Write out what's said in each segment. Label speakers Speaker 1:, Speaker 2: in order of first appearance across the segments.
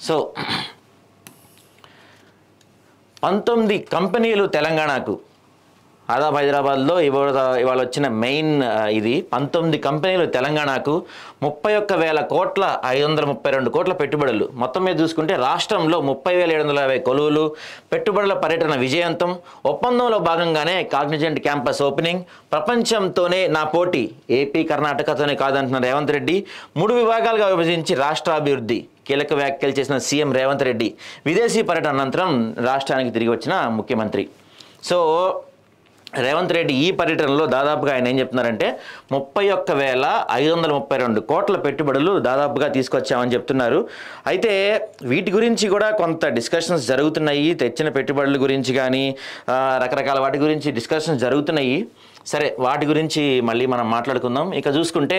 Speaker 1: So 19 కంపెనీలు తెలంగాణకు ఆదాబ్ హైదరాబాద్లో ఇవాళ వచ్చిన మెయిన్ ఇది 19 కంపెనీలు తెలంగాణకు 31,000 కోట్ల 532 కోట్ల పెట్టుబడులు. మొత్తం మీద చూసుకుంటే రాష్ట్రంలో 30,750 కొలువులు, పెట్టుబడుల పర్యటన విజయవంతం. ఒప్పందంలో భాగంగానే కాగ్నిజెంట్ క్యాంపస్ ఓపెనింగ్. ప్రపంచంతోనే నా పోటీ, ఏపీ కర్ణాటకతోనే కాదంటున్న రేవంత్ రెడ్డి. 3 విభాగాలుగా విభజించి రాష్ట్రాభివృద్ధి. కీలక వ్యాఖ్యలు చేసిన సీఎం రేవంత్ రెడ్డి. విదేశీ పర్యటన అనంతరం రాష్ట్రానికి తిరిగి వచ్చిన ముఖ్యమంత్రి. సో రేవంత్ రెడ్డి ఈ పర్యటనలో దాదాపుగా ఆయన ఏం చెప్తున్నారంటే 31,532 కోట్ల పెట్టుబడులు దాదాపుగా తీసుకొచ్చామని చెప్తున్నారు. అయితే వీటి గురించి కూడా కొంత డిస్కషన్స్ జరుగుతున్నాయి. తెచ్చిన పెట్టుబడుల గురించి కానీ రకరకాల వాటి గురించి డిస్కషన్స్ జరుగుతున్నాయి. సరే, వాటి గురించి మళ్ళీ మనం మాట్లాడుకుందాం. ఇక చూసుకుంటే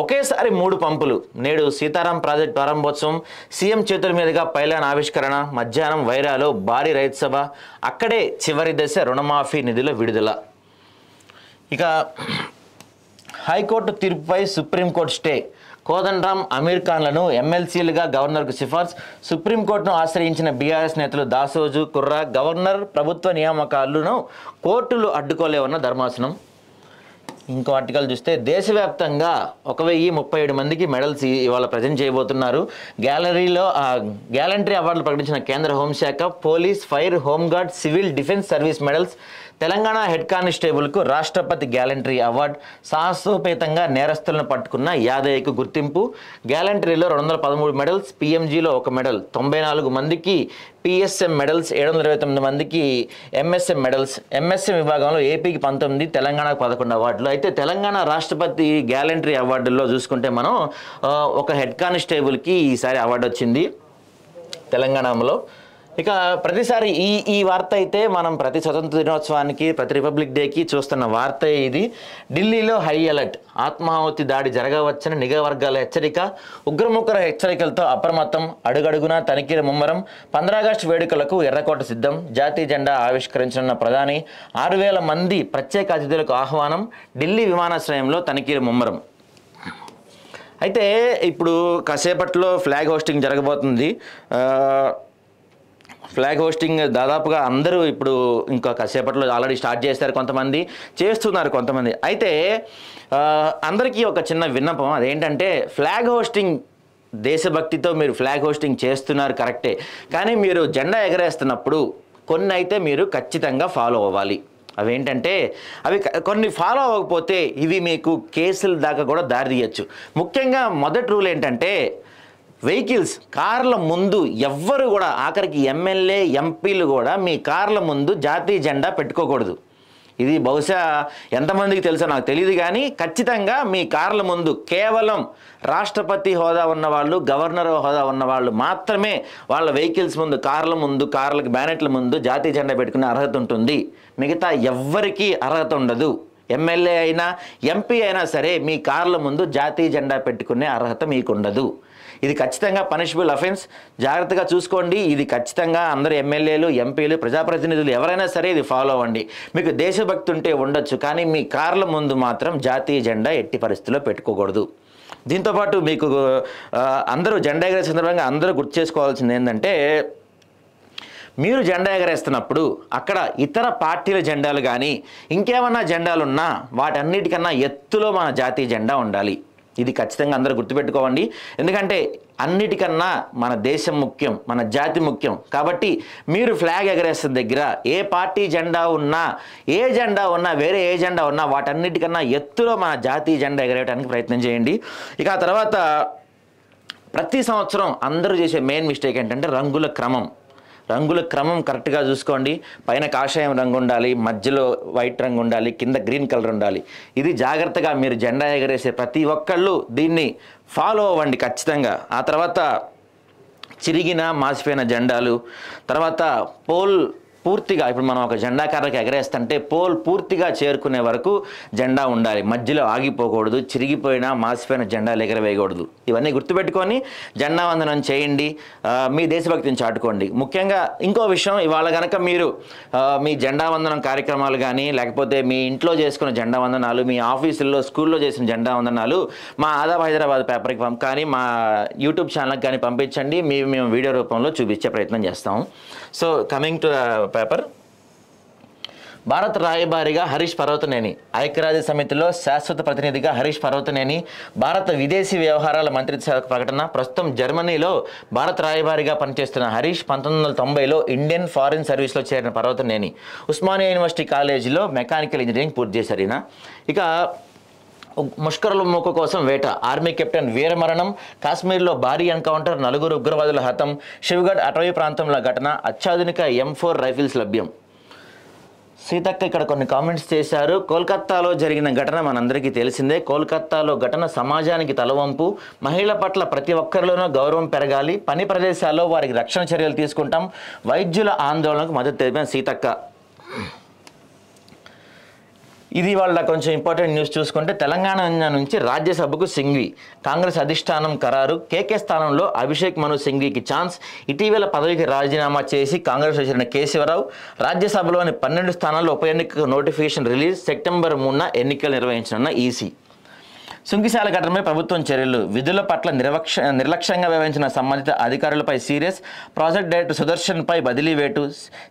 Speaker 1: ఒకేసారి 3 పంపులు. నేడు సీతారాం ప్రాజెక్ట్ ప్రారంభోత్సవం, సీఎం చేతుల మీదుగా పైలాన్ ఆవిష్కరణ, మధ్యాహ్నం వైరాలో భారీ రైతు సభ, అక్కడే చివరి దశ రుణమాఫీ నిధుల విడుదల. ఇక హైకోర్టు తీర్పుపై సుప్రీంకోర్టు స్టే. కోదండరాం, అమీర్ ఖాన్లను ఎమ్మెల్సీలుగా గవర్నర్కు సిఫార్సు. సుప్రీంకోర్టును ఆశ్రయించిన బీఆర్ఎస్ నేతలు దాసోజు, కుర్రా. గవర్నర్ ప్రభుత్వ నియామకాలను కోర్టులు అడ్డుకోలేవన్న ధర్మాసనం. ఇంకో ఆర్టికల్ చూస్తే దేశవ్యాప్తంగా 1,037 మందికి మెడల్స్ ఇవాళ ప్రజెంట్ చేయబోతున్నారు. గ్యాలంటరీ అవార్డులు ప్రకటించిన కేంద్ర హోంశాఖ. Police, fire, home guard, civil defence service medals. Telangana head కానిస్టేబుల్కు రాష్ట్రపతి గ్యాలంటరీ అవార్డు. సాహసోపేతంగా నేరస్తులను పట్టుకున్న యాదయ్యకు గుర్తింపు. గ్యాలంటరీలో 213 మెడల్స్, పిఎంజీలో 1 మెడల్. 94 మందికి పిఎస్ఎం మెడల్స్, 729 మందికి ఎంఎస్ఎం మెడల్స్. ఎంఎస్ఎం విభాగంలో ఏపీకి 19, తెలంగాణకు 11 అవార్డులు. అయితే తెలంగాణ రాష్ట్రపతి గ్యాలంటరీ అవార్డుల్లో చూసుకుంటే మనం ఒక హెడ్ కానిస్టేబుల్కి ఈసారి అవార్డు వచ్చింది తెలంగాణలో. ఇక ప్రతిసారి ఈ వార్త అయితే మనం ప్రతి స్వతంత్ర దినోత్సవానికి, ప్రతి రిపబ్లిక్ డేకి చూస్తున్న వార్త ఇది. ఢిల్లీలో హై అలర్ట్. ఆత్మాహుతి దాడి జరగవచ్చని నిఘా వర్గాల హెచ్చరిక. ఉగ్రముగ్గుర హెచ్చరికలతో అప్రమత్తం. అడుగడుగునా తనిఖీల ముమ్మరం. 15 ఆగస్టు వేడుకలకు ఎర్రకోట సిద్ధం. జాతీయ జెండా ఆవిష్కరించనున్న ప్రధాని. 6,000 మంది ప్రత్యేక అతిథులకు ఆహ్వానం. ఢిల్లీ విమానాశ్రయంలో తనిఖీల ముమ్మరం. అయితే ఇప్పుడు కాసేపట్లో ఫ్లాగ్ హోస్టింగ్ జరగబోతుంది. ఫ్లాగ్ హోస్టింగ్ దాదాపుగా అందరూ ఇప్పుడు ఇంకా కాసేపట్లో ఆల్రెడీ స్టార్ట్ చేస్తారు, కొంతమంది చేస్తున్నారు, కొంతమంది. అయితే అందరికీ ఒక చిన్న విన్నపం. అదేంటంటే ఫ్లాగ్ హోస్టింగ్ దేశభక్తితో మీరు ఫ్లాగ్ హోస్టింగ్ చేస్తున్నారు కరెక్టే, కానీ మీరు జెండా ఎగరేస్తున్నప్పుడు కొన్ని అయితే మీరు ఖచ్చితంగా ఫాలో అవ్వాలి. అవేంటంటే అవి కొన్ని ఫాలో అవ్వకపోతే ఇవి మీకు కేసుల దాకా కూడా దారి తీయచ్చు. ముఖ్యంగా మొదటి రూల్ ఏంటంటే వెహికల్స్, కార్ల ముందు ఎవ్వరు కూడా, ఆఖరికి ఎమ్మెల్యే, ఎంపీలు కూడా మీ కార్ల ముందు జాతీయ జెండా పెట్టుకోకూడదు. ఇది బహుశా ఎంతమందికి తెలుసో నాకు తెలియదు, కానీ ఖచ్చితంగా మీ కార్ల ముందు కేవలం రాష్ట్రపతి హోదా ఉన్నవాళ్ళు, గవర్నర్ హోదా ఉన్నవాళ్ళు మాత్రమే వాళ్ళ వెహికల్స్ ముందు, కార్లకి బ్యానెట్ల ముందు జాతీయ జెండా పెట్టుకునే అర్హత ఉంటుంది. మిగతా ఎవ్వరికీ అర్హత ఉండదు. ఎమ్మెల్యే అయినా ఎంపీ అయినా సరే మీ కార్ల ముందు జాతీయ జెండా పెట్టుకునే అర్హత మీకు ఉండదు. ఇది ఖచ్చితంగా పనిషబుల్ అఫెన్స్. జాగ్రత్తగా చూసుకోండి. ఇది ఖచ్చితంగా అందరూ ఎమ్మెల్యేలు, ఎంపీలు, ప్రజాప్రతినిధులు ఎవరైనా సరే ఇది ఫాలో అవ్వండి. మీకు దేశభక్తి ఉంటే ఉండొచ్చు, కానీ మీ కార్ల ముందు మాత్రం జాతీయ జెండా ఎట్టి పరిస్థితుల్లో పెట్టుకోకూడదు. దీంతోపాటు మీకు అందరూ జెండా ఎగరే సందర్భంగా అందరూ గుర్తు చేసుకోవాల్సింది ఏంటంటే, మీరు జెండా ఎగరేస్తున్నప్పుడు అక్కడ ఇతర పార్టీల జెండాలు కానీ ఇంకేమన్నా జెండాలున్నా వాటన్నిటికన్నా ఎత్తులో మన జాతీయ జెండా ఉండాలి. ఇది ఖచ్చితంగా అందరూ గుర్తుపెట్టుకోవండి. ఎందుకంటే అన్నిటికన్నా మన దేశం ముఖ్యం, మన జాతి ముఖ్యం. కాబట్టి మీరు ఫ్లాగ్ ఎగరేస్తున్న దగ్గర ఏ పార్టీ జెండా ఉన్నా, ఏ జెండా ఉన్నా, వేరే ఏ జెండా ఉన్నా వాటన్నిటికన్నా ఎత్తులో మన జాతీయ జెండా ఎగరేయడానికి ప్రయత్నం చేయండి. ఇక ఆ తర్వాత ప్రతి సంవత్సరం అందరూ చేసే మెయిన్ మిస్టేక్ ఏంటంటే రంగుల క్రమం కరెక్ట్గా చూసుకోండి. పైన కాషాయం రంగు ఉండాలి, మధ్యలో వైట్ రంగు ఉండాలి, కింద గ్రీన్ కలర్ ఉండాలి. ఇది జాగ్రత్తగా మీరు జెండా ఎగరేసే ప్రతి ఒక్కళ్ళు దీన్ని ఫాలో అవ్వండి ఖచ్చితంగా. ఆ తర్వాత చిరిగిన, మాసిపోయిన జెండాలు, తర్వాత పూర్తిగా ఇప్పుడు మనం ఒక జెండా కర్రకి ఎగరేస్తుంటే పోల్ పూర్తిగా చేరుకునే వరకు జెండా ఉండాలి, మధ్యలో ఆగిపోకూడదు, చిరిగిపోయినా మాసిపోయిన జెండాలు ఎగరవేయకూడదు. ఇవన్నీ గుర్తుపెట్టుకొని జెండా వందనం చేయండి, మీ దేశభక్తిని చాటుకోండి. ముఖ్యంగా ఇంకో విషయం, ఇవాళ కనుక మీరు మీ జెండా వందనం కార్యక్రమాలు కానీ లేకపోతే మీ ఇంట్లో చేసుకున్న జెండా వందనాలు, మీ ఆఫీసుల్లో స్కూల్లో చేసిన జెండా వందనాలు మా ఆదాబ్ హైదరాబాద్ పేపర్కి కానీ మా యూట్యూబ్ ఛానల్కి కానీ పంపించండి, మేము వీడియో రూపంలో చూపించే ప్రయత్నం చేస్తాం. So coming to the paper, భారత రాయబారిగా హరీష్ పర్వతనేని, ఐక్యరాజ్య సమితిలో శాశ్వత ప్రతినిధిగా హరీష్ పర్వతనేని. భారత విదేశీ వ్యవహారాల మంత్రిత్వ శాఖ ప్రకటన. ప్రస్తుతం జర్మనీలో భారత రాయబారిగా పనిచేస్తున్న హరీష్ 1990లో ఇండియన్ ఫారిన్ సర్వీస్లో చేరిన పర్వతనేని ఉస్మానియా యూనివర్సిటీ కాలేజీలో మెకానికల్ ఇంజనీరింగ్ పూర్తి చేశారు ఈయన. ఇక ముష్కరుల మూక కోసం వేట, ఆర్మీ కెప్టెన్ వీరమరణం, కాశ్మీర్లో భారీ ఎన్కౌంటర్, 4 ఉగ్రవాదుల హతం, శివగఢ్ అటవీ ప్రాంతంలో ఘటన, అత్యాధునిక M4 రైఫిల్స్ లభ్యం. సీతక్క ఇక్కడ కొన్ని కామెంట్స్ చేశారు. కోల్కత్తాలో జరిగిన ఘటన మనందరికీ తెలిసిందే. కోల్కత్తాలో ఘటన సమాజానికి తలవంపు, మహిళల పట్ల ప్రతి ఒక్కరిలోనూ గౌరవం పెరగాలి, పని ప్రదేశాల్లో వారికి రక్షణ చర్యలు తీసుకుంటాం, వైద్యుల ఆందోళనకు మద్దతు తెలిపిన సీతక్క. ఇది వాళ్ళ కొంచెం ఇంపార్టెంట్ న్యూస్ చూసుకుంటే, తెలంగాణ నుంచి రాజ్యసభకు సింఘ్వి, కాంగ్రెస్ అధిష్టానం ఖరారు, కేకే స్థానంలో అభిషేక్ మను సింఘ్వికి ఛాన్స్. ఇటీవల పదవికి రాజీనామా చేసి కాంగ్రెస్ చేసిన కేశవరావు రాజ్యసభలోని 12 స్థానాల్లో ఉప ఎన్నికకు నోటిఫికేషన్ రిలీజ్, సెప్టెంబర్ 3న ఎన్నికలు నిర్వహించనున్న ఈసీ. సుంకిశాల ఘటనపై ప్రభుత్వం చర్యలు, విధుల పట్ల నిర్లక్ష్యంగా వ్యవహరించిన సంబంధిత అధికారులపై సీరియస్, ప్రాజెక్ట్ డైరెక్టర్ సుదర్శన్పై బదిలీ వేటు,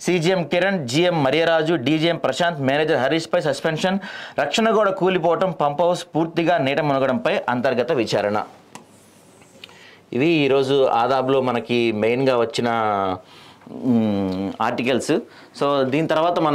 Speaker 1: CGM Kiran, GM Mariyaraju, DGM Prashanth, manager హరీష్పై సస్పెన్షన్, రక్షణ గోడ కూలిపోవటం, పంప్ హౌస్ పూర్తిగా నీట మునగడంపై అంతర్గత విచారణ. ఇవి ఈరోజు ఆదాబ్లో మనకి మెయిన్గా వచ్చిన ఆర్టికల్స్. సో దీని తర్వాత మనం